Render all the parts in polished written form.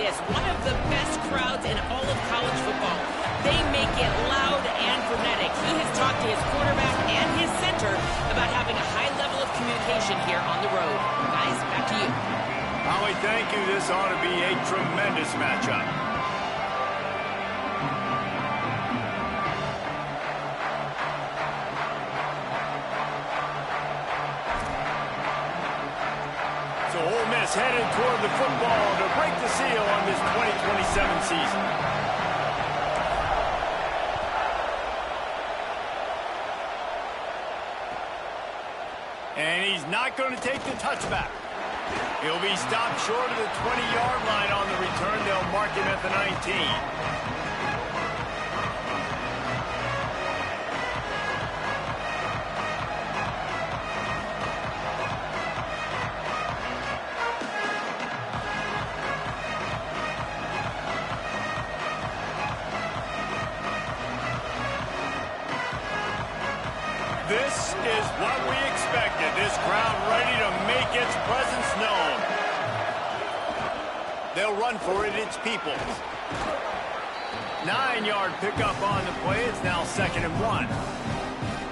this. One of the best crowds in all of college football. They make it loud and frenetic. He has talked to his quarterback and his center about having a high level of communication here on the road. Guys, back to you. Holly, thank you. This ought to be a tremendous matchup. So Ole Miss headed toward the football to break the seal on this 2027 season. And he's not going to take the touchback. He'll be stopped short of the 20-yard line on the return. They'll mark him at the 19. This is what we expected. This crowd ready to make its presence known. They'll run for it. It's Peoples. 9-yard pickup on the play. It's now 2nd and 1.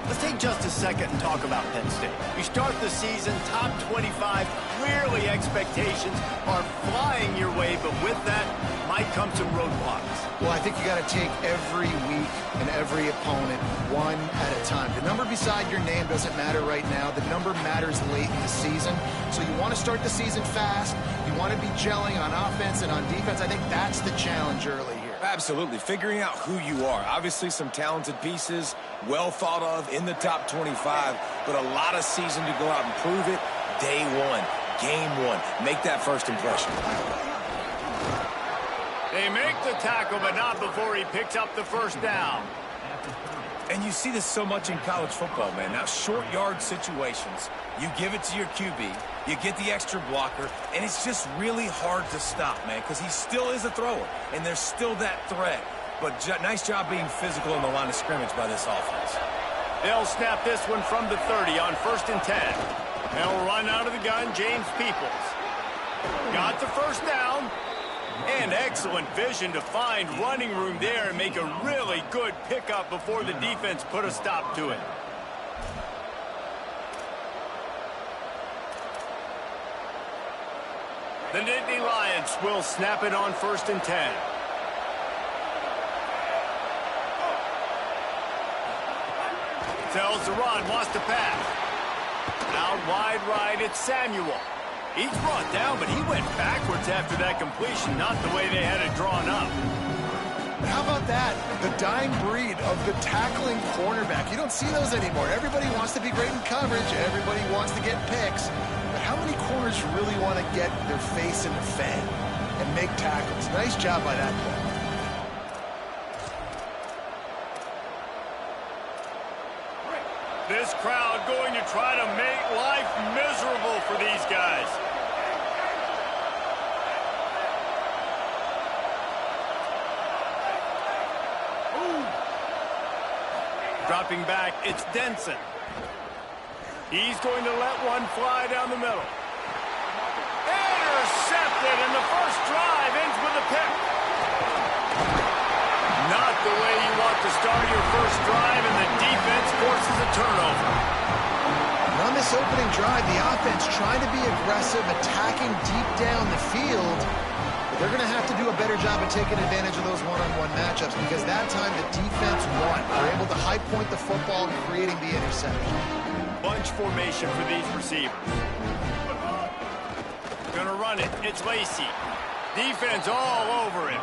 Let's take just a second and talk about Penn State. You start the season top 25. Clearly expectations are flying your way, but with that might come some roadblocks. Well, I think you got to take every week and every opponent one at a time. The number beside your name doesn't matter right now. The number matters late in the season. So you want to start the season fast. You want to be gelling on offense and on defense. I think that's the challenge early here. Absolutely. Figuring out who you are. Obviously some talented pieces, well thought of in the top 25, but a lot of season to go out and prove it. Day one, game one. Make that first impression. They make the tackle, but not before he picks up the first down. And you see this so much in college football, man. Now, short yard situations, you give it to your QB, you get the extra blocker, and it's just really hard to stop, man, because he still is a thrower, and there's still that threat. But nice job being physical in the line of scrimmage by this offense. They'll snap this one from the 30 on 1st and 10. They'll run out of the gun, James Peoples. Got the first down. And excellent vision to find running room there and make a really good pickup before the defense put a stop to it. The Nittany Lions will snap it on 1st and 10. Tells the run, wants to pass. Out wide right, it's Samuel. He's brought down, but he went backwards after that completion, not the way they had it drawn up. How about that? The dying breed of the tackling cornerback. You don't see those anymore. Everybody wants to be great in coverage. Everybody wants to get picks. But how many corners really want to get their face in the fan and make tackles? Nice job by that player. This crowd going to try to make life miserable for these guys. Dropping back, it's Denson. He's going to let one fly down the middle. Intercepted, and the first drive ends with a pick. Not the way you want to start your first drive, and the defense forces a turnover. And on this opening drive, the offense trying to be aggressive, attacking deep down the field. But they're going to have to do a better job of taking advantage of those one-on-one matchups, because that time the defense won. They're able to high point the football, creating the interception. Bunch formation for these receivers. Gonna run it. It's Lacey. Defense all over him.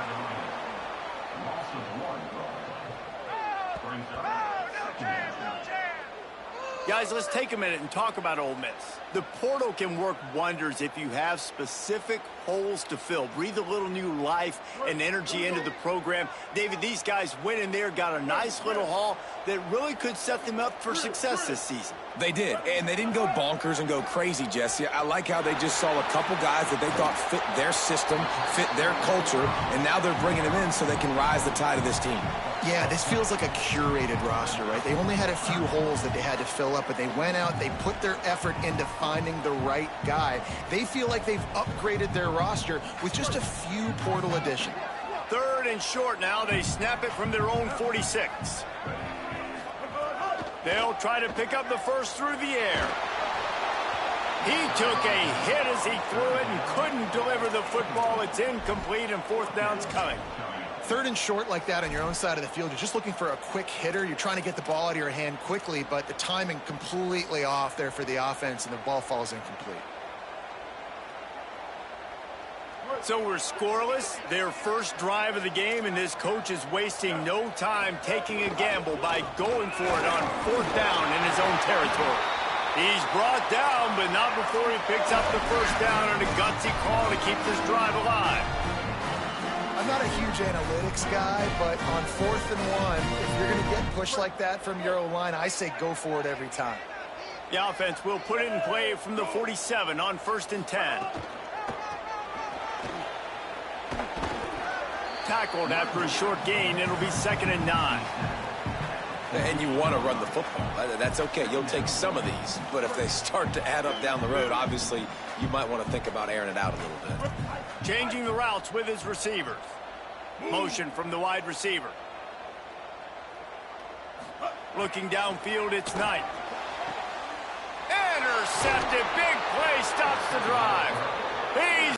Guys, let's take a minute and talk about Ole Miss. The portal can work wonders if you have specific holes to fill. Breathe a little new life and energy into the program. David, these guys went in there, got a nice little haul that really could set them up for success this season. They did, and they didn't go bonkers and go crazy, Jesse. I like how they just saw a couple guys that they thought fit their system, fit their culture, and now they're bringing them in so they can rise the tide of this team. Yeah, this feels like a curated roster, right? They only had a few holes that they had to fill up, but they went out, they put their effort into finding the right guy. They feel like they've upgraded their roster with just a few portal additions. 3rd and short now. They snap it from their own 46. They'll try to pick up the first through the air. He took a hit as he threw it and couldn't deliver the football. It's incomplete, and 4th down's coming. 3rd and short like that on your own side of the field, you're just looking for a quick hitter. You're trying to get the ball out of your hand quickly, but the timing completely off there for the offense, and the ball falls incomplete. So we're scoreless. Their first drive of the game, and this coach is wasting no time taking a gamble by going for it on 4th down in his own territory. He's brought down, but not before he picks up the first down on a gutsy call to keep this drive alive. I'm not a huge analytics guy, but on 4th and 1, if you're going to get pushed like that from your O-line, I say go for it every time. The offense will put it in play from the 47 on 1st and 10. Tackled after a short gain. It'll be 2nd and 9. And you want to run the football. That's okay. You'll take some of these. But if they start to add up down the road, obviously, you might want to think about airing it out a little bit. Changing the routes with his receivers. Motion from the wide receiver. Looking downfield, it's Knight. Intercepted. Big play stops the drive. He's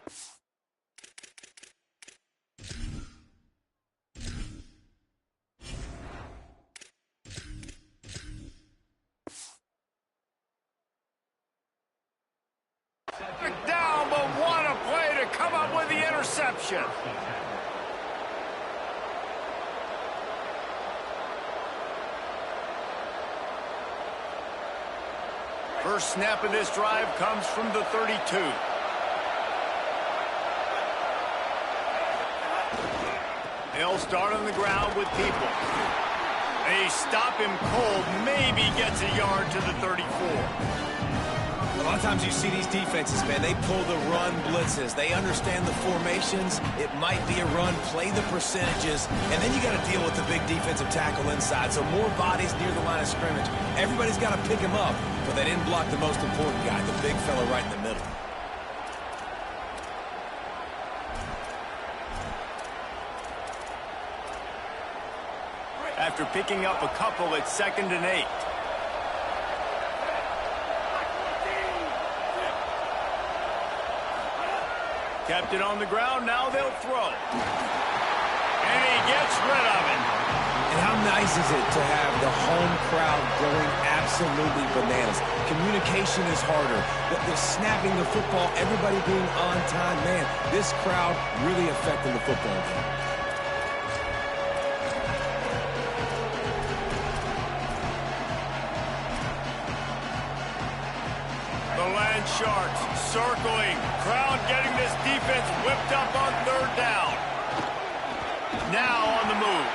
down, but what a play to come up with the interception. First snap of this drive comes from the 32. They'll start on the ground with people. They stop him cold, maybe gets a yard to the 34. A lot of times you see these defenses, man, they pull the run blitzes. They understand the formations. It might be a run, play the percentages, and then you got to deal with the big defensive tackle inside. So more bodies near the line of scrimmage. Everybody's got to pick him up, but they didn't block the most important guy, the big fella right in the middle. After picking up a couple, it's 2nd and 8. Kept it on the ground, now they'll throw. And he gets rid of it. And how nice is it to have the home crowd going absolutely bananas? Communication is harder. The snapping the football, everybody being on time. Man, this crowd really affecting the football game. The Land Sharks circling. Crowd getting this defense whipped up on 3rd down. Now on the move.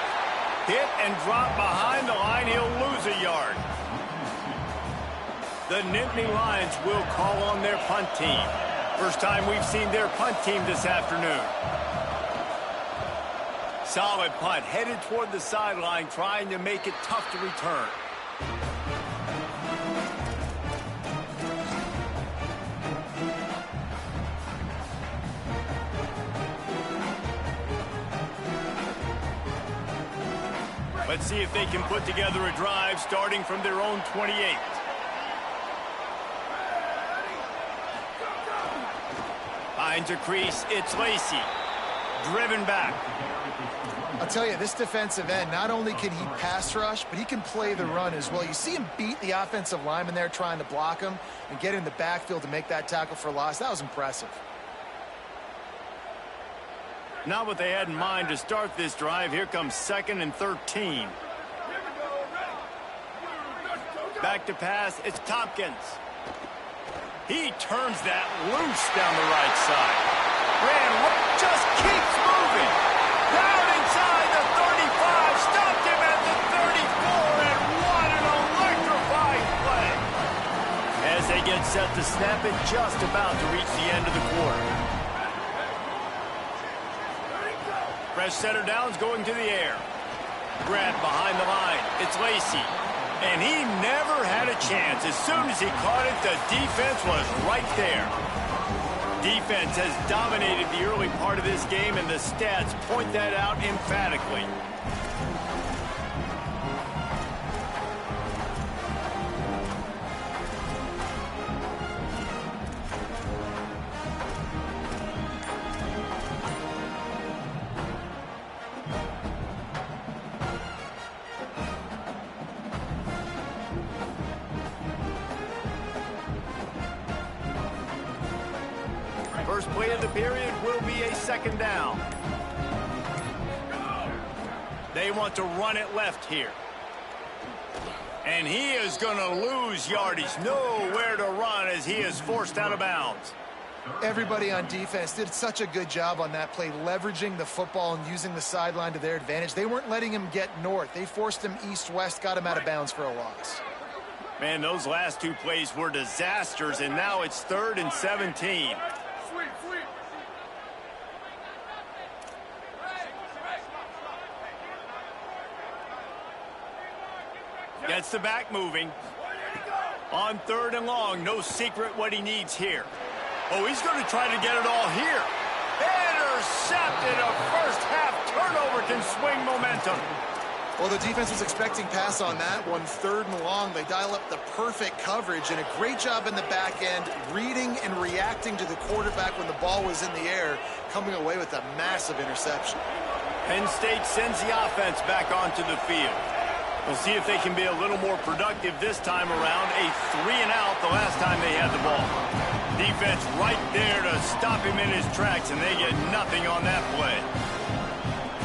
Hit and drop behind the line. He'll lose a yard. The Nittany Lions will call on their punt team. First time we've seen their punt team this afternoon. Solid punt. Headed toward the sideline, trying to make it tough to return. Let's see if they can put together a drive starting from their own 28. Finds a crease. It's Lacey. Driven back. I'll tell you, this defensive end, not only can he pass rush, but he can play the run as well. You see him beat the offensive lineman there trying to block him and get in the backfield to make that tackle for loss. That was impressive. Not what they had in mind to start this drive. Here comes 2nd and 13. Back to pass. It's Tompkins. He turns that loose down the right side. Just keeps moving. Down inside the 35. Stopped him at the 34. And what an electrifying play. set to snap it just about to reach the end of the quarter. Fresh setter downs going to the air. Grab behind the line. It's Lacey. And he never had a chance. As soon as he caught it, the defense was right there. Defense has dominated the early part of this game, and the stats point that out emphatically. First play of the period will be a second down. They want to run it left here. And he is going to lose yardage. Nowhere to run as he is forced out of bounds. Everybody on defense did such a good job on that play, leveraging the football and using the sideline to their advantage. They weren't letting him get north. They forced him east-west, got him out of bounds for a loss. Man, those last two plays were disasters, and now it's 3rd and 17. Gets the back moving. On 3rd and long, no secret what he needs here. Oh, he's going to try to get it all here. Intercepted. A first half turnover can swing momentum. Well, the defense was expecting pass on that one. 3rd and long, they dial up the perfect coverage and a great job in the back end, reading and reacting to the quarterback when the ball was in the air, coming away with a massive interception. Penn State sends the offense back onto the field. We'll see if they can be a little more productive this time around. A 3-and-out the last time they had the ball. Defense right there to stop him in his tracks, and they get nothing on that play.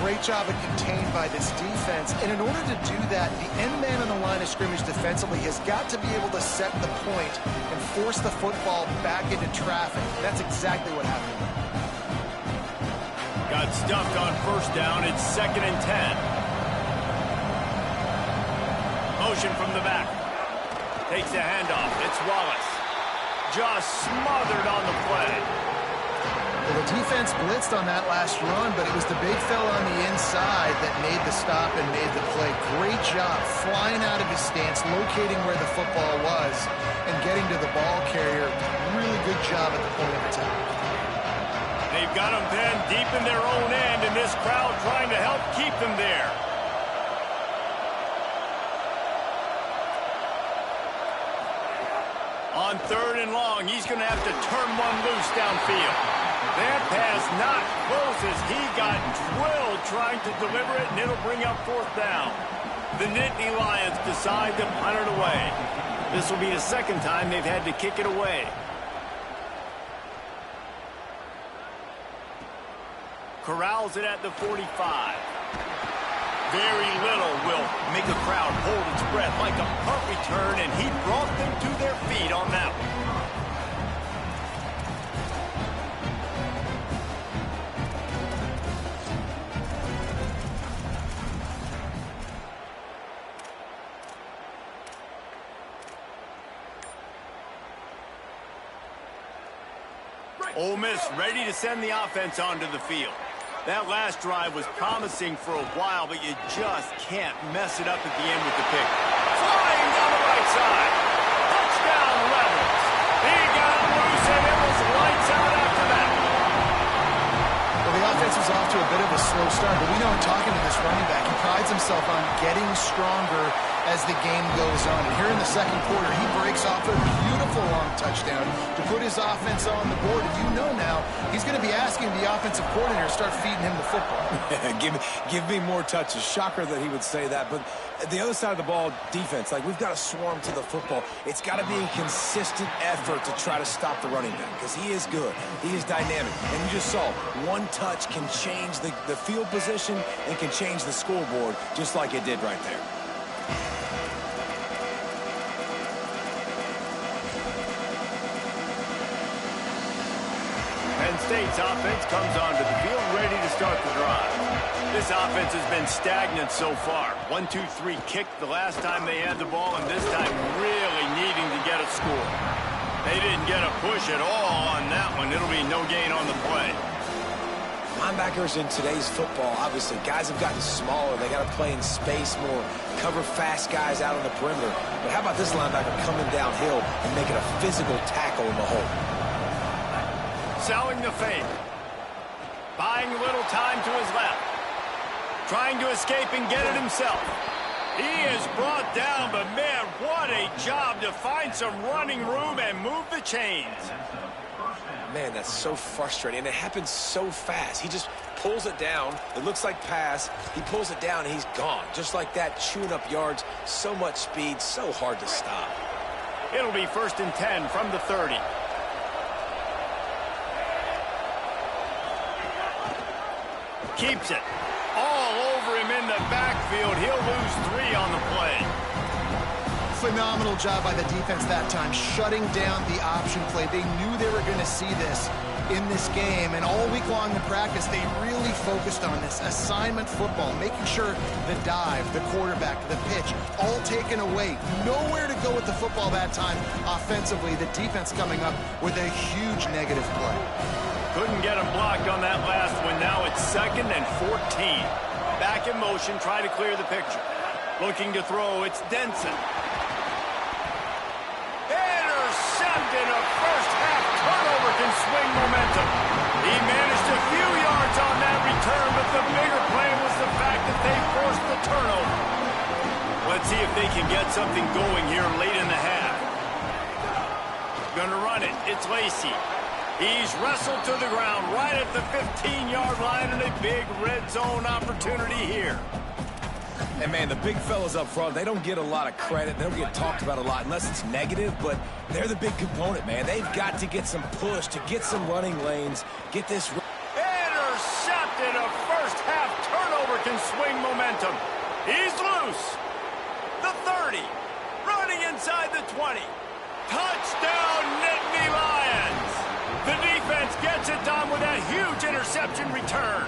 Great job of contained by this defense. And in order to do that, the end man on the line of scrimmage defensively has got to be able to set the point and force the football back into traffic. That's exactly what happened. Got stuffed on first down. It's 2nd and 10. Motion from the back. Takes the handoff. It's Wallace. Just smothered on the play. Well, the defense blitzed on that last run, but it was the big fella on the inside that made the stop and made the play. Great job flying out of his stance, locating where the football was, and getting to the ball carrier. Really good job at the point of attack. They've got them pinned deep in their own end, and this crowd trying to help keep them there. On 3rd and long, he's going to have to turn one loose downfield. That pass not close as he got drilled trying to deliver it, and it'll bring up 4th down. The Nittany Lions decide to punt it away. This will be the second time they've had to kick it away. Corrals it at the 45. Very little will make a crowd hold its breath like a punt return, and he brought them to their feet on that one. Ole Miss ready to send the offense onto the field. That last drive was promising for a while, but you just can't mess it up at the end with the pick. Flying down the right side. Touchdown Rebels. He got loose, and it was lights out after that. Well, the offense was off to a bit of a slow start, but we know in talking to this running back, he prides himself on getting stronger as the game goes on. And here in the second quarter, he breaks off a beautiful long touchdown to put his offense on the board. And you know now he's going to be asking the offensive coordinator to start feeding him the football. give me more touches. Shocker that he would say that. But the other side of the ball, defense, like we've got to swarm to the football. It's got to be a consistent effort to try to stop the running back because he is good. He is dynamic. And you just saw one touch can change the field position and can change the scoreboard just like it did right there. Penn State's offense comes onto the field ready to start the drive. This offense has been stagnant so far. 1-2-3 kick the last time they had the ball, and this time really needing to get a score. They didn't get a push at all on that one. It'll be no gain on the play. Linebackers in today's football, obviously, guys have gotten smaller. They got to play in space more, cover fast guys out on the perimeter. But how about this linebacker coming downhill and making a physical tackle in the hole? Selling the fake. Buying a little time to his left. Trying to escape and get it himself. He is brought down, but man, what a job to find some running room and move the chains. Man, that's so frustrating, and it happens so fast. He just pulls it down. It looks like pass. He pulls it down, and he's gone. Just like that, chewing up yards. So much speed, so hard to stop. It'll be 1st and 10 from the 30. Keeps it. All over him in the backfield. He'll lose 3 on the play. Phenomenal job by the defense that time, shutting down the option play. They knew they were going to see this in this game, and all week long in practice, they really focused on this assignment football, making sure the dive, the quarterback, the pitch, all taken away. Nowhere to go with the football that time offensively. The defense coming up with a huge negative play. Couldn't get him blocked on that last one. Now it's 2nd and 14. Back in motion, try to clear the picture. Looking to throw, it's Denson. Intercepted, a first-half turnover can swing momentum. He managed a few yards on that return, but the bigger play was the fact that they forced the turnover. Let's see if they can get something going here late in the half. Gonna run it. It's Lacey. He's wrestled to the ground right at the 15-yard line, and a big red zone opportunity here. And, man, the big fellas up front, they don't get a lot of credit. They don't get talked about a lot unless it's negative, but they're the big component, man. They've got to get some push, to get some running lanes, get this... Intercepted! A first-half turnover can swing momentum. He's loose. The 30. Running inside the 20. Touchdown, Nittany Lions! The defense gets it done with that huge interception return.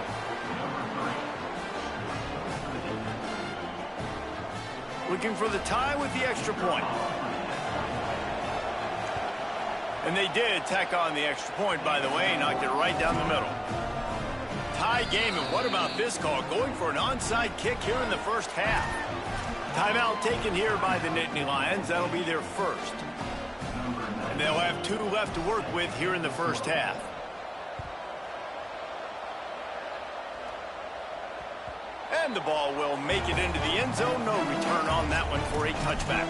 Looking for the tie with the extra point. And they did tack on the extra point, by the way, knocked it right down the middle. Tie game, and what about this call? Going for an onside kick here in the first half. Timeout taken here by the Nittany Lions. That'll be their first. And they'll have 2 left to work with here in the first half. And the ball will make it into the end zone. No return on that one for a touchback.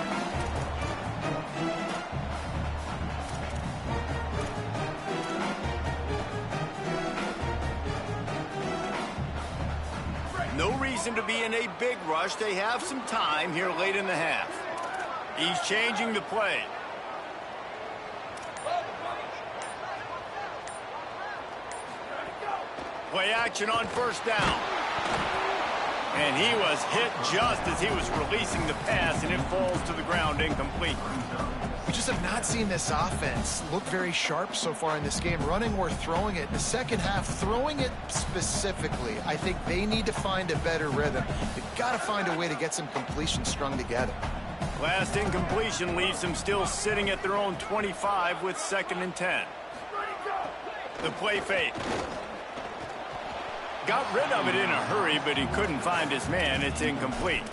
No reason to be in a big rush. They have some time here late in the half. He's changing the play. Play action on first down. And he was hit just as he was releasing the pass, and it falls to the ground incomplete. We just have not seen this offense look very sharp so far in this game, running or throwing it. In the second half, throwing it specifically, I think they need to find a better rhythm. They've got to find a way to get some completions strung together. Last incompletion leaves them still sitting at their own 25 with 2nd and 10. The play fake. Got rid of it in a hurry, but he couldn't find his man. It's incomplete.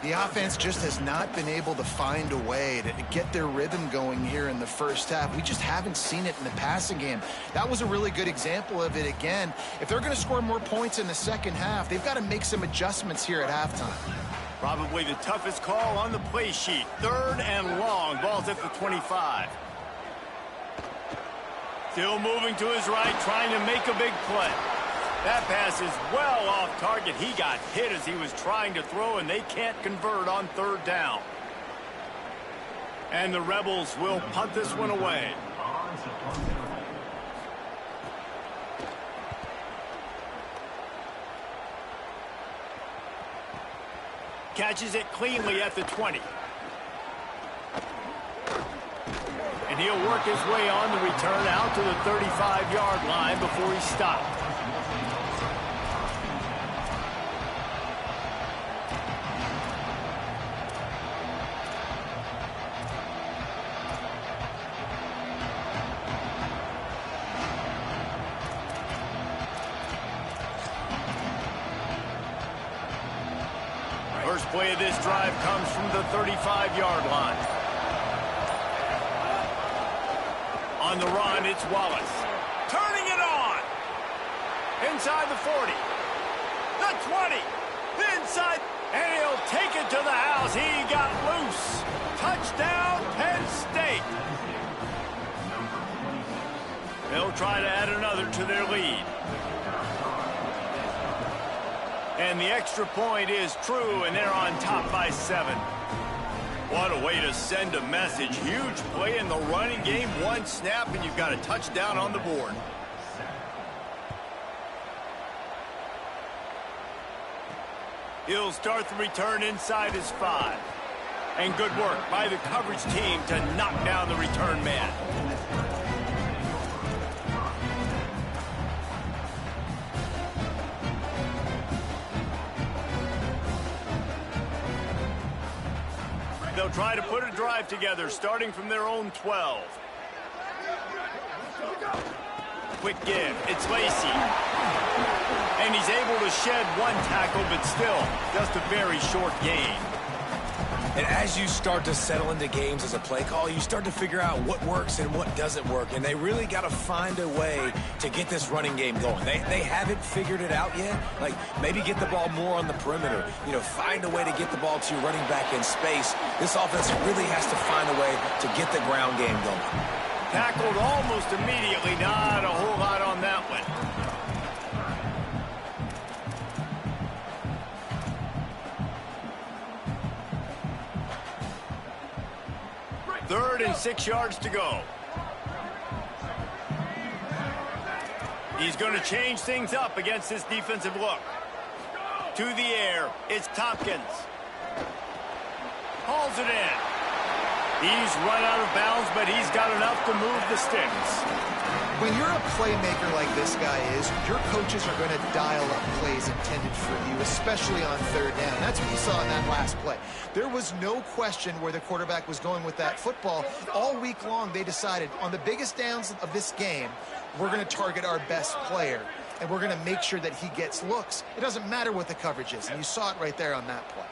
The offense just has not been able to find a way to get their rhythm going here in the first half. We just haven't seen it in the passing game. That was a really good example of it again. If they're going to score more points in the second half, they've got to make some adjustments here at halftime. Probably the toughest call on the play sheet. 3rd and long. Ball's at the 25. Still moving to his right, trying to make a big play. That pass is well off target. He got hit as he was trying to throw, and they can't convert on 3rd down. And the Rebels will punt this one away. Catches it cleanly at the 20. And he'll work his way on the return out to the 35-yard line before he stopped. First play of this drive comes from the 35-yard line. On the run, it's Wallace. Turning it on. Inside the 40. The 20. Inside. And he'll take it to the house. He got loose. Touchdown, Penn State. They'll try to add another to their lead. And the extra point is true, and they're on top by 7. What a way to send a message. Huge play in the running game. One snap, and you've got a touchdown on the board. He'll start the return inside his 5. And good work by the coverage team to knock down the return man. They'll try to put a drive together, starting from their own 12. Quick give. It's Lacey. And he's able to shed one tackle, but still just a very short gain. And as you start to settle into games as a play call, you start to figure out what works and what doesn't work. And they really got to find a way to get this running game going. They haven't figured it out yet. Like, maybe get the ball more on the perimeter. You know, find a way to get the ball to your running back in space. This offense really has to find a way to get the ground game going. Tackled almost immediately. Not a whole lot on that one. Third and 6 yards to go. He's going to change things up against this defensive look. To the air, it's Tompkins. Hauls it in. He's run out of bounds, but he's got enough to move the sticks. When you're a playmaker like this guy is, your coaches are going to dial up plays intended for you, especially on third down. That's what you saw in that last play. There was no question where the quarterback was going with that football. All week long, they decided on the biggest downs of this game, we're going to target our best player, and we're going to make sure that he gets looks. It doesn't matter what the coverage is, and you saw it right there on that play.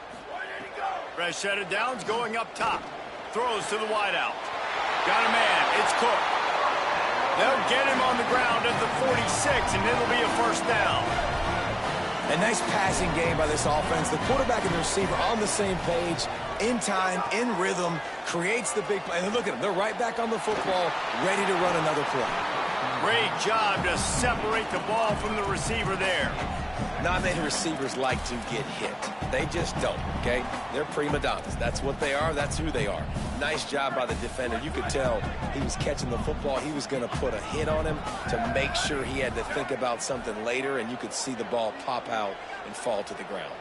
Fresh set of downs going up top. Throws to the wideout. Got a man. It's Cook. They'll get him on the ground at the 46, and it'll be a first down. A nice passing game by this offense. The quarterback and the receiver on the same page, in time, in rhythm, creates the big play. And look at them. They're right back on the football, ready to run another play. Great job to separate the ball from the receiver there. Not many receivers like to get hit. They just don't, okay? They're prima donnas. That's what they are. That's who they are. Nice job by the defender. You could tell he was catching the football. He was going to put a hit on him to make sure he had to think about something later, and you could see the ball pop out and fall to the ground.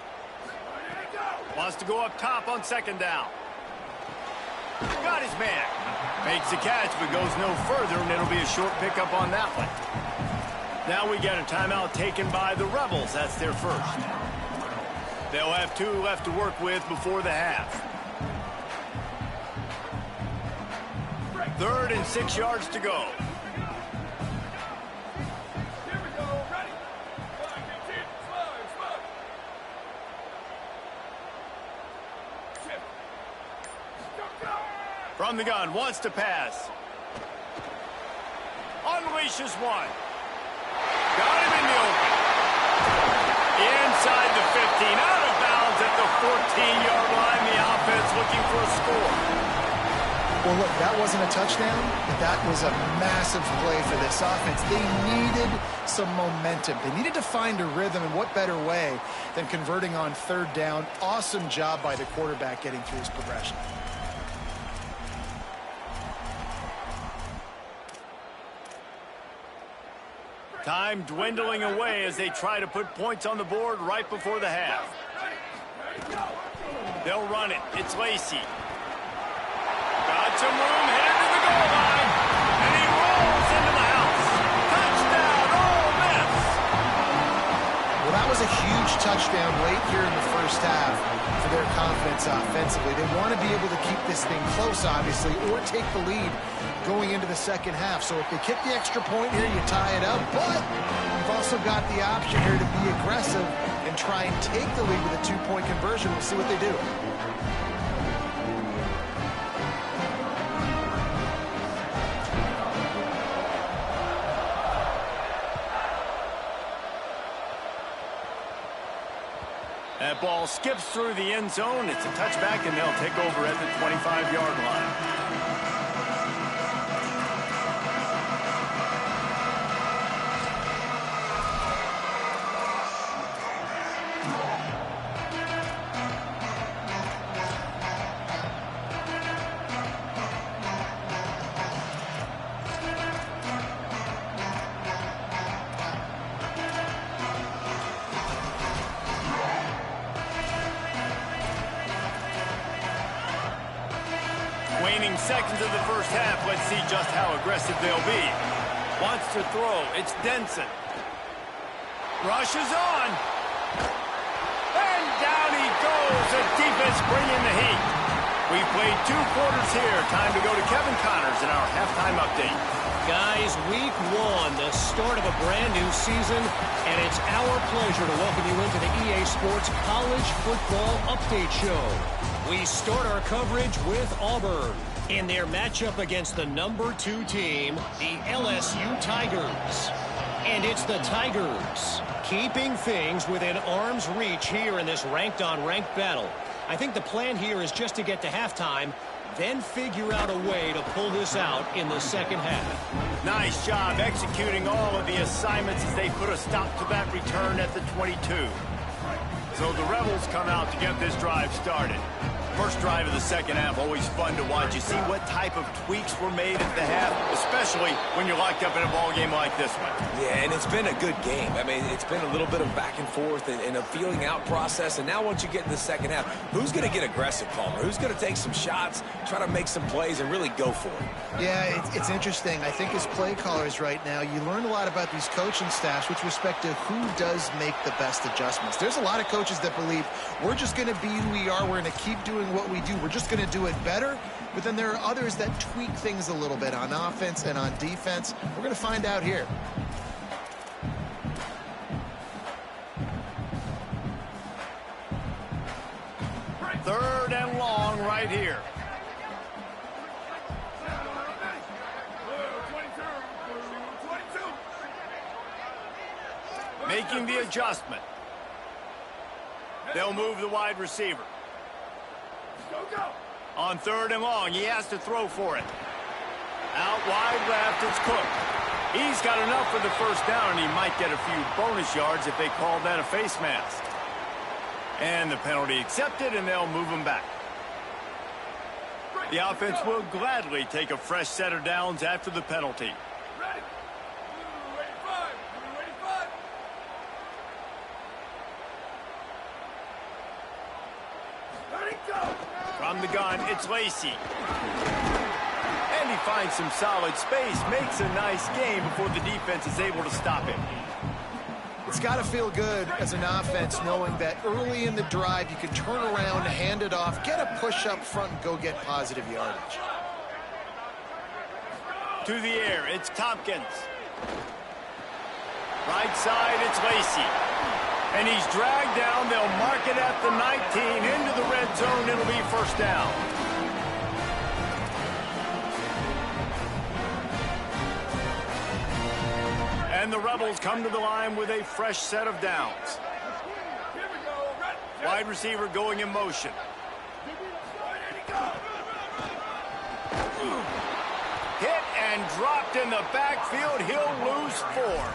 Wants to go up top on second down. Got his man. Makes the catch, but goes no further, and it'll be a short pickup on that one. Now we get a timeout taken by the Rebels. That's their first. They'll have 2 left to work with before the half. 3rd and 6 yards to go. From the gun, wants to pass. Unleashes one. Got him in the open. Inside the 15, out of bounds at the 14-yard line. The offense looking for a score. Well, look, that wasn't a touchdown, but that was a massive play for this offense. They needed some momentum. They needed to find a rhythm, and what better way than converting on third down. Awesome job by the quarterback getting through his progression. Time dwindling away as they try to put points on the board right before the half. They'll run it. It's Lacey. Got some room, headed to the goal line, and he rolls into the house. Touchdown, Ole Miss! Well, that was a huge touchdown late here in the first half for their confidence offensively. They want to be able to keep this thing close, obviously, or take the lead going into the second half. So if they kick the extra point here, you tie it up, but you've also got the option here to be aggressive and and try and take the lead with a 2-point conversion. We'll see what they do. That ball skips through the end zone. It's a touchback, and they'll take over at the 25-yard line. Waning seconds of the first half. Let's see just how aggressive they'll be. Wants to throw. It's Denson. Rushes on. And down he goes. The defense bringing the heat. We've played 2 quarters here. Time to go to Kevin Connors in our halftime update. Guys, week 1, the start of a brand new season, and it's our pleasure to welcome you into the EA Sports College Football Update Show. We start our coverage with Auburn in their matchup against the number 2 team, the LSU Tigers. And it's the Tigers keeping things within arm's reach here in this ranked-on-ranked battle. I think the plan here is just to get to halftime, then figure out a way to pull this out in the second half. Nice job executing all of the assignments as they put a stop to that return at the 22. So the Rebels come out to get this drive started. First drive of the second half, always fun to watch. You see what type of tweaks were made at the half, especially when you're locked up in a ball game like this one. Yeah, and it's been a good game. I mean, it's been a little bit of back and forth and a feeling out process. And now once you get in the second half, who's going to get aggressive, Palmer? Who's going to take some shots, try to make some plays, and really go for it? Yeah, it's interesting. I think as play callers right now, you learn a lot about these coaching staffs with respect to who does make the best adjustments. There's a lot of coaches that believe we're just going to be who we are. We're going to keep doing what we do. We're just going to do it better. But then there are others that tweak things a little bit on offense and on defense. We're going to find out here. Third and long right here. Making the adjustment. They'll move the wide receiver. On third and long, he has to throw for it. Out wide left, it's Cook. He's got enough for the first down, and he might get a few bonus yards if they call that a face mask. And the penalty accepted, and they'll move him back. The offense will gladly take a fresh set of downs after the penalty. From the gun, it's Lacey. And he finds some solid space, makes a nice game before the defense is able to stop him. It's got to feel good as an offense knowing that early in the drive you can turn around, hand it off, get a push up front, and go get positive yardage. To the air, it's Tompkins. Right side, it's Lacey. And he's dragged down. They'll mark it at the 19. Into the red zone. It'll be first down. And the Rebels come to the line with a fresh set of downs. Wide receiver going in motion. Hit and dropped in the backfield. He'll lose 4.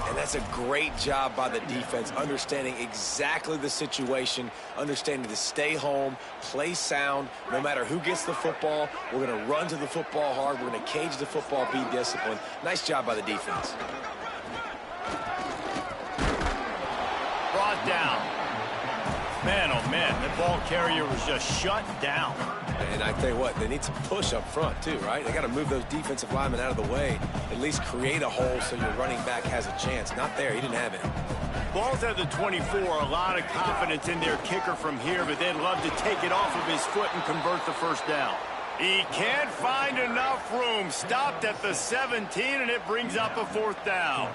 And that's a great job by the defense, understanding exactly the situation, understanding to stay home, play sound. No matter who gets the football, we're going to run to the football hard. We're going to cage the football, be disciplined. Nice job by the defense. Brought down. Man, oh man, the ball carrier was just shut down. And I tell you what, they need some push up front too, right? They got to move those defensive linemen out of the way, at least create a hole so your running back has a chance. Not there. He didn't have it. Ball's at the 24. A lot of confidence in their kicker from here, but they'd love to take it off of his foot and convert the first down. He can't find enough room. Stopped at the 17, and it brings up a 4th down.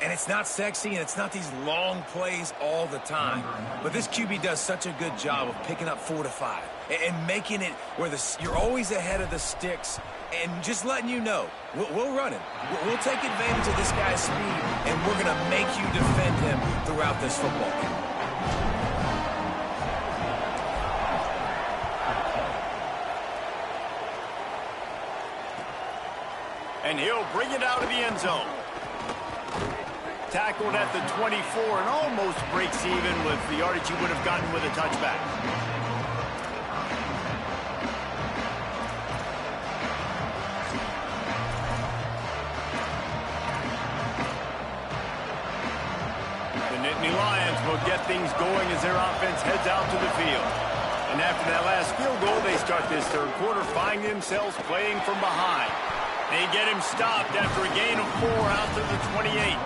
And it's not sexy, and it's not these long plays all the time. But this QB does such a good job of picking up 4 to 5 and making it where you're always ahead of the sticks and just letting you know, we'll run him. We'll take advantage of this guy's speed, and we're going to make you defend him throughout this football game. And he'll bring it out of the end zone. Tackled at the 24 and almost breaks even with the yardage he would have gotten with a touchback. The Nittany Lions will get things going as their offense heads out to the field. And after that last field goal, they start this third quarter, finding themselves playing from behind. They get him stopped after a gain of 4 out to the 28.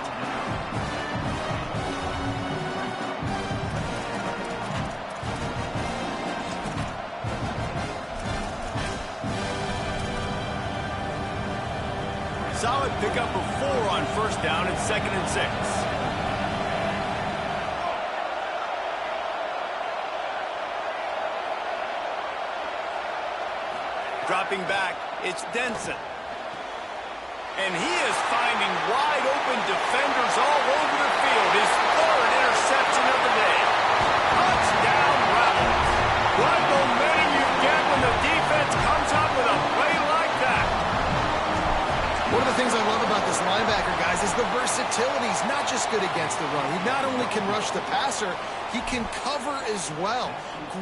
Solid pickup of 4 on first down and 2nd and 6. Dropping back, it's Denson. And he is finding wide open defenders all over the field. His 3rd interception of the day. Touchdown Rebels. What momentum you get when the defense comes up with a play like that. One of the things I love about this linebacker, guys, is the versatility. He's not just good against the run. He not only can rush the passer, he can cover as well.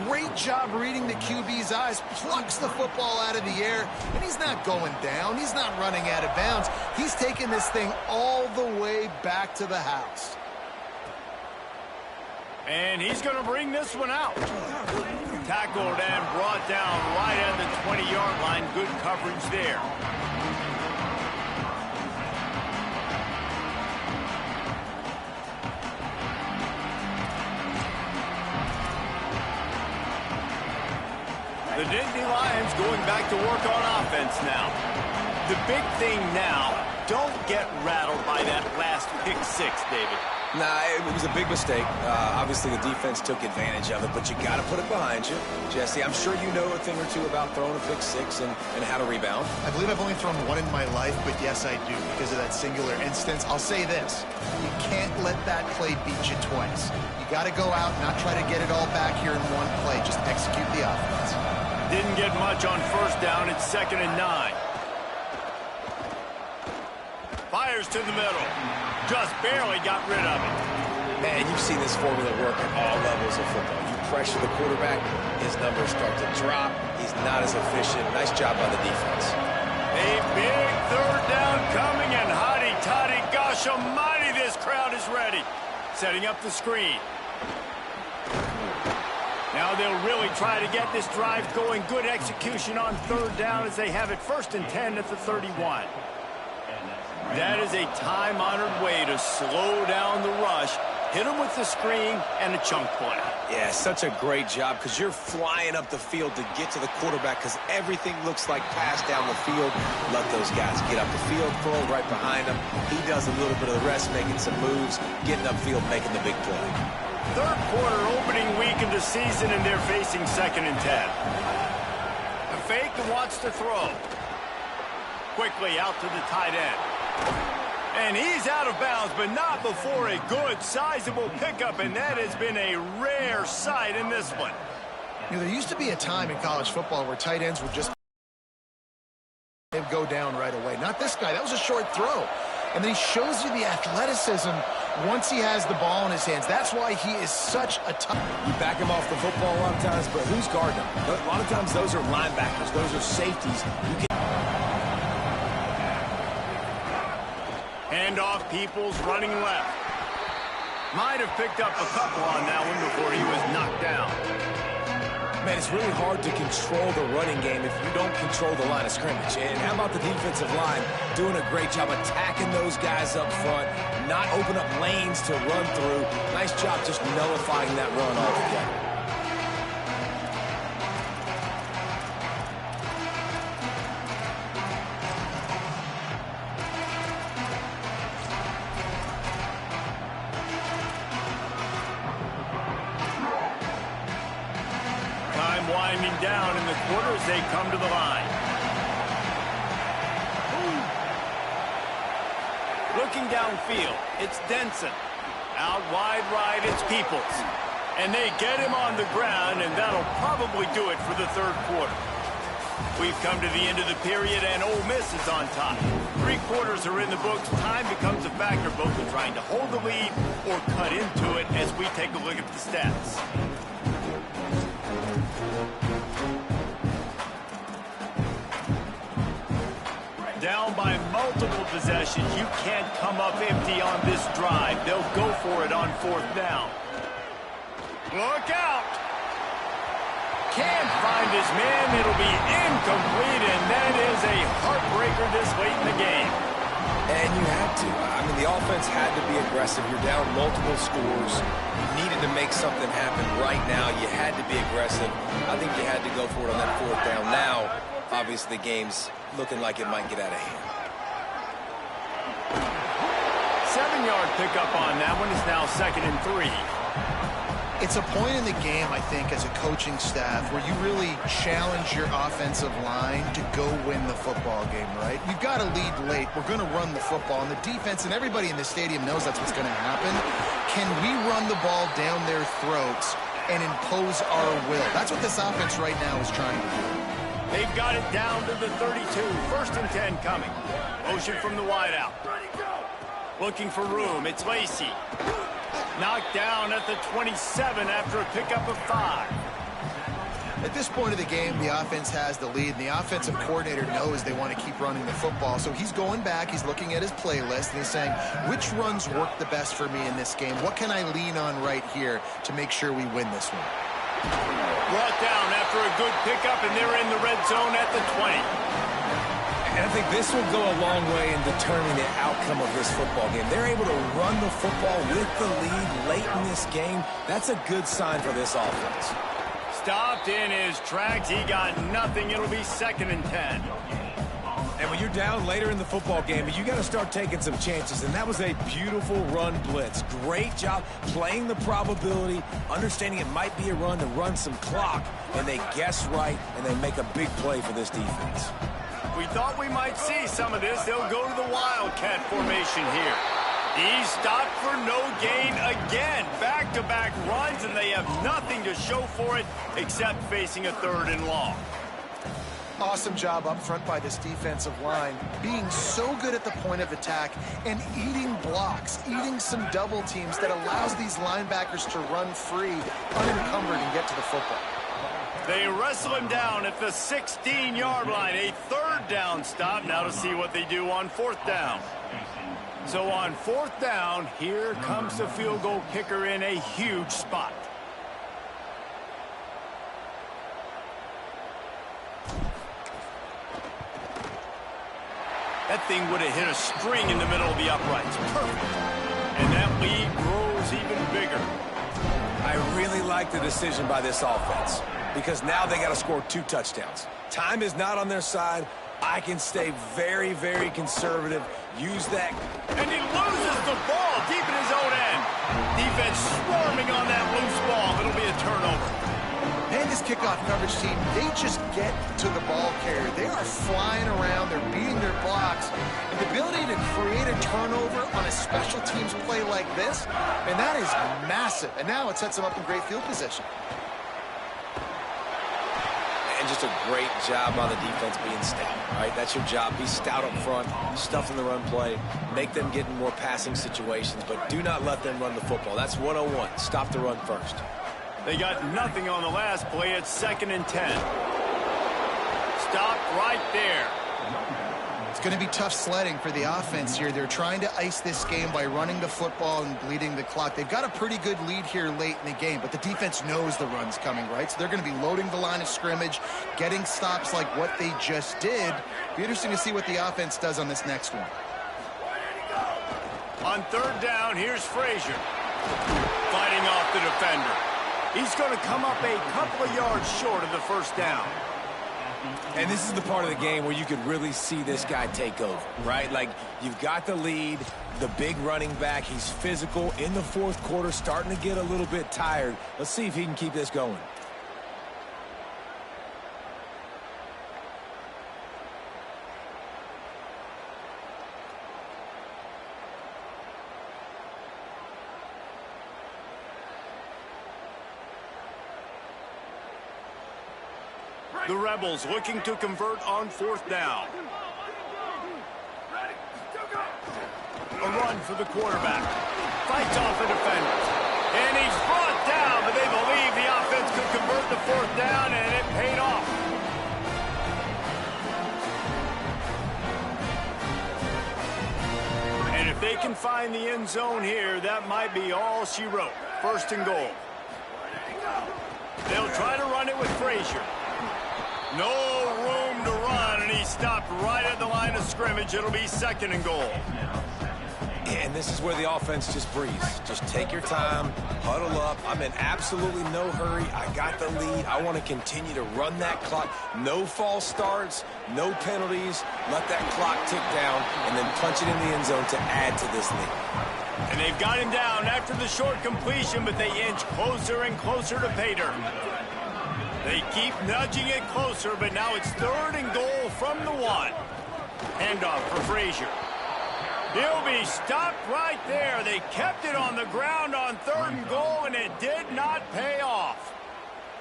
Great job reading the QB's eyes, plucks the football out of the air, and he's not going down. He's not running out of bounds. He's taking this thing all the way back to the house. And he's going to bring this one out. Tackled and brought down right at the 20-yard line. Good coverage there. The Nittany Lions going back to work on offense now. The big thing now, don't get rattled by that last pick-6, David. Nah, it was a big mistake. Obviously, the defense took advantage of it, but you got to put it behind you. Jesse, I'm sure you know a thing or two about throwing a pick-6 and how to rebound. I believe I've only thrown one in my life, but yes, I do, because of that singular instance. I'll say this. You can't let that play beat you twice. You got to go out and not try to get it all back here in one play. Just execute the offense. Didn't get much on first down. It's 2nd and 9. Fires to the middle. Just barely got rid of it. Man, you've seen this formula work at all levels of football. You pressure the quarterback, his numbers start to drop. He's not as efficient. Nice job by the defense. A big 3rd down coming, and hotty-toddy, gosh almighty, this crowd is ready. Setting up the screen. Now they'll really try to get this drive going. Good execution on 3rd down as they have it 1st and 10 at the 31. That is a time-honored way to slow down the rush, hit them with the screen, and a chunk play. Yeah, such a great job because you're flying up the field to get to the quarterback because everything looks like pass down the field. Let those guys get up the field, throw it right behind him. He does a little bit of the rest, making some moves, getting upfield, making the big play. 3rd quarter opening week of the season, and they're facing 2nd and 10. The fake and wants to throw. Quickly out to the tight end. And he's out of bounds, but not before a good, sizable pickup, and that has been a rare sight in this one. You know, there used to be a time in college football where tight ends would just go down right away. Not this guy. That was a short throw. And then he shows you the athleticism once he has the ball in his hands. That's why he is such a tough. You back him off the football a lot of times, but who's guarding him? A lot of times those are linebackers. Those are safeties. You can Handoff, Peoples running left. Might have picked up a couple on that one before he was knocked down. Man, it's really hard to control the running game if you don't control the line of scrimmage. And how about the defensive line doing a great job attacking those guys up front, not open up lanes to run through. Nice job just nullifying that run altogether. winding down in the quarter as they come to the line. Looking downfield, it's Denson. Out wide right, it's Peoples. And they get him on the ground, and that'll probably do it for the third quarter. We've come to the end of the period, and Ole Miss is on top. 3 quarters are in the books. Time becomes a factor, both in trying to hold the lead or cut into it as we take a look at the stats. Down by multiple possessions, you can't come up empty on this drive. They'll go for it on 4th down. Look out! Can't find his man. It'll be incomplete, and that is a heartbreaker this late in the game. And you had to. I mean, the offense had to be aggressive. You're down multiple scores. You needed to make something happen right now. You had to be aggressive. I think you had to go for it on that 4th down. Now, obviously, the game's looking like it might get out of hand. 7-yard pickup on that one. Is now 2nd and 3. It's a point in the game, I think, as a coaching staff where you really challenge your offensive line to go win the football game, right? You've got to lead late. We're going to run the football, and the defense and everybody in the stadium knows that's what's going to happen. Can we run the ball down their throats and impose our will? That's what this offense right now is trying to do. They've got it down to the 32. 1st and 10 coming. Motion from the wideout. Looking for room. It's Lacey. Knocked down at the 27 after a pickup of 5. At this point of the game, the offense has the lead, and the offensive coordinator knows they want to keep running the football. So he's going back, he's looking at his playlist, and he's saying, which runs work the best for me in this game? What can I lean on right here to make sure we win this one? Brought down after a good pickup, and they're in the red zone at the 20. And I think this will go a long way in determining the outcome of this football game. They're able to run the football with the lead late in this game. That's a good sign for this offense. Stopped in his tracks. He got nothing. It'll be 2nd and 10. And when you're down later in the football game, you got to start taking some chances. And that was a beautiful run blitz. Great job playing the probability, understanding it might be a run to run some clock. And they guess right, and they make a big play for this defense. We thought we might see some of this. They'll go to the Wildcat formation here. He's stopped for no gain again. Back-to-back runs, and they have nothing to show for it except facing a 3rd and long. Awesome job up front by this defensive line, being so good at the point of attack and eating blocks, eating some double teams that allows these linebackers to run free, unencumbered, and get to the football. They wrestle him down at the 16-yard line. A 3rd down stop. Now to see what they do on 4th down. So on 4th down, here comes the field goal kicker in a huge spot. That thing would have hit a string in the middle of the uprights. Perfect. And that lead grows even bigger. I really like the decision by this offense, because now they got to score 2 touchdowns. Time is not on their side. I can stay very, very conservative. Use that. And he loses the ball deep in his own end. Defense swarming on that loose ball. It'll be a turnover. And this kickoff coverage team, they just get to the ball carrier. They are flying around. They're beating their blocks. And the ability to create a turnover on a special teams play like this, and that is massive. And now it sets them up in great field position. And just a great job on the defense being stout, right? That's your job. Be stout up front, stuff in the run play, make them get in more passing situations, but do not let them run the football. That's 101. Stop the run first. They got nothing on the last play. It's 2nd and 10. Stopped right there. It's going to be tough sledding for the offense here. They're trying to ice this game by running the football and bleeding the clock. They've got a pretty good lead here late in the game, but the defense knows the run's coming, right? So they're going to be loading the line of scrimmage, getting stops like what they just did. Be interesting to see what the offense does on this next one. On 3rd down, here's Frazier. Fighting off the defender. He's going to come up a couple of yards short of the 1st down. And this is the part of the game where you could really see this guy take over, right? Like, you've got the lead, the big running back. He's physical in the 4th quarter, starting to get a little bit tired. Let's see if he can keep this going. The Rebels looking to convert on 4th down. A run for the quarterback. Fights off the defenders. And he's brought down, but they believe the offense could convert the 4th down, and it paid off. And if they can find the end zone here, that might be all she wrote. 1st and goal. They'll try to run it with Frazier. No room to run, and he stopped right at the line of scrimmage. It'll be 2nd and goal. And this is where the offense just breathes. Just take your time, huddle up. I'm in absolutely no hurry. I got the lead. I want to continue to run that clock. No false starts, no penalties. Let that clock tick down, and then punch it in the end zone to add to this lead. And they've got him down after the short completion, but they inch closer and closer to pay dirt. They keep nudging it closer, but now it's 3rd and goal from the 1. Handoff for Frazier. He'll be stopped right there. They kept it on the ground on 3rd and goal, and it did not pay off.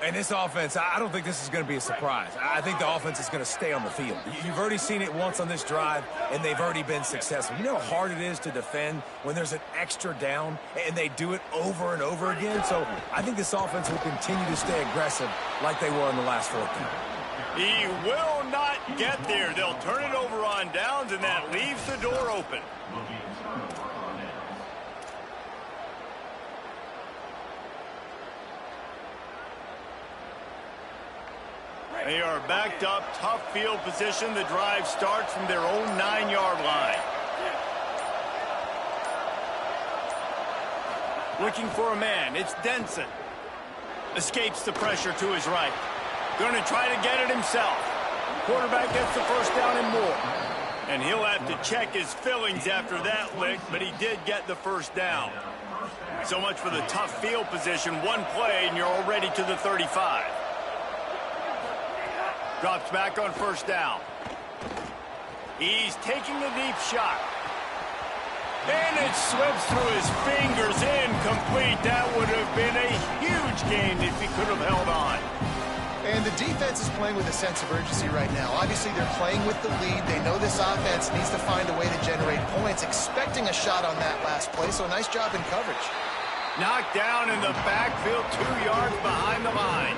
And this offense, I don't think this is going to be a surprise. I think the offense is going to stay on the field. You've already seen it once on this drive, and they've already been successful. You know how hard it is to defend when there's an extra down, and they do it over and over again? So I think this offense will continue to stay aggressive like they were in the last 4th down. He will not get there. They'll turn it over on downs, and that leaves the door open. They are backed up, tough field position. The drive starts from their own 9-yard line. Looking for a man. It's Denson. Escapes the pressure to his right. Going to try to get it himself. Quarterback gets the 1st down and more. And he'll have to check his fillings after that lick, but he did get the 1st down. So much for the tough field position. One play, and you're already to the 35. Drops back on 1st down. He's taking a deep shot. And it slips through his fingers, incomplete. That would have been a huge gain if he could have held on. And the defense is playing with a sense of urgency right now. Obviously, they're playing with the lead. They know this offense needs to find a way to generate points, expecting a shot on that last play, so nice job in coverage. Knocked down in the backfield, 2 yards behind the line.